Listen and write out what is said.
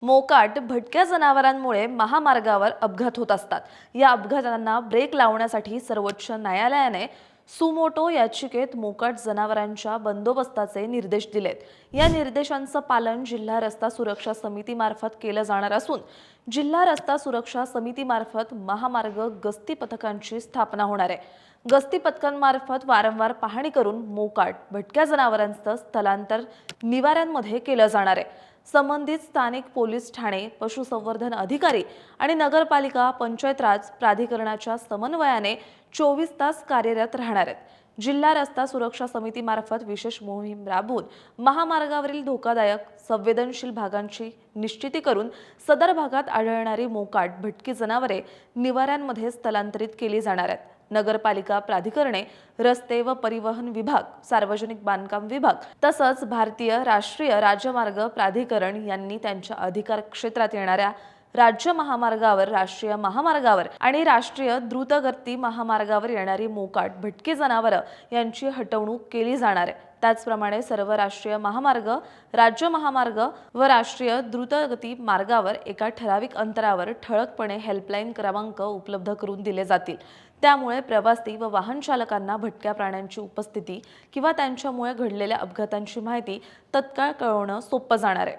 मोकाट भटक्या जनावरांमुळे महामार्गावर अपघात होत असतात। या अपघातांना ब्रेक लावण्यासाठी सर्वोच्च न्यायालयाने सुमोटो याचिकेत मोकाट जनावरांच्या बंदोबस्ताचे निर्देश दिलेत। या निर्देशांचं पालन जिल्हा रस्ता सुरक्षा समितीमार्फत केलं जाणार असून जिल्हा रस्ता सुरक्षा समितीमार्फत महामार्ग गस्ती पथकांची स्थापना होणार आहे। गस्ती पथकांमार्फत वारंवार पाहणी करून मोकाट भटक्या जनावरांचं स्थलांतर निवाऱ्यांमध्ये केलं जाणार आहे। संबंधित स्थानिक पोलीस ठाणे, पशुसंवर्धन अधिकारी आणि नगरपालिका पंचायत राज प्राधिकरणाच्या समन्वयाने 24 तास कार्यरत राहणार आहेत। जिल्हा रस्ता सुरक्षा समितीमार्फत विशेष मोहीम राबवून महामार्गावरील धोकादायक संवेदनशील भागांची निश्चिती करून सदर भागात आढळणारी मोकाट भटकी जनावरे निवाऱ्यांमध्ये स्थलांतरित केली जाणार आहेत। नगरपालिका प्राधिकरणे, रस्ते व परिवहन विभाग, सार्वजनिक बांधकाम विभाग तसंच भारतीय राष्ट्रीय राज्यमार्ग प्राधिकरण यांनी त्यांच्या अधिकार क्षेत्रात येणाऱ्या राज्य महामार्गावर, राष्ट्रीय महामार्गावर आणि राष्ट्रीय द्रुतगती महामार्गावर येणारी मोकाट भटकी जनावरं यांची हटवणूक केली जाणार आहे। त्याचप्रमाणे सर्व राष्ट्रीय महामार्ग, राज्य महामार्ग व राष्ट्रीय द्रुतगती मार्गावर एका ठराविक अंतरावर ठळकपणे हेल्पलाईन क्रमांक उपलब्ध करून दिले जातील। त्यामुळे प्रवासी व वाहन चालकांना भटक्या प्राण्यांची उपस्थिती किंवा त्यांच्यामुळे घडलेल्या अपघातांची माहिती तत्काळ कळवणं सोपं जाणार आहे।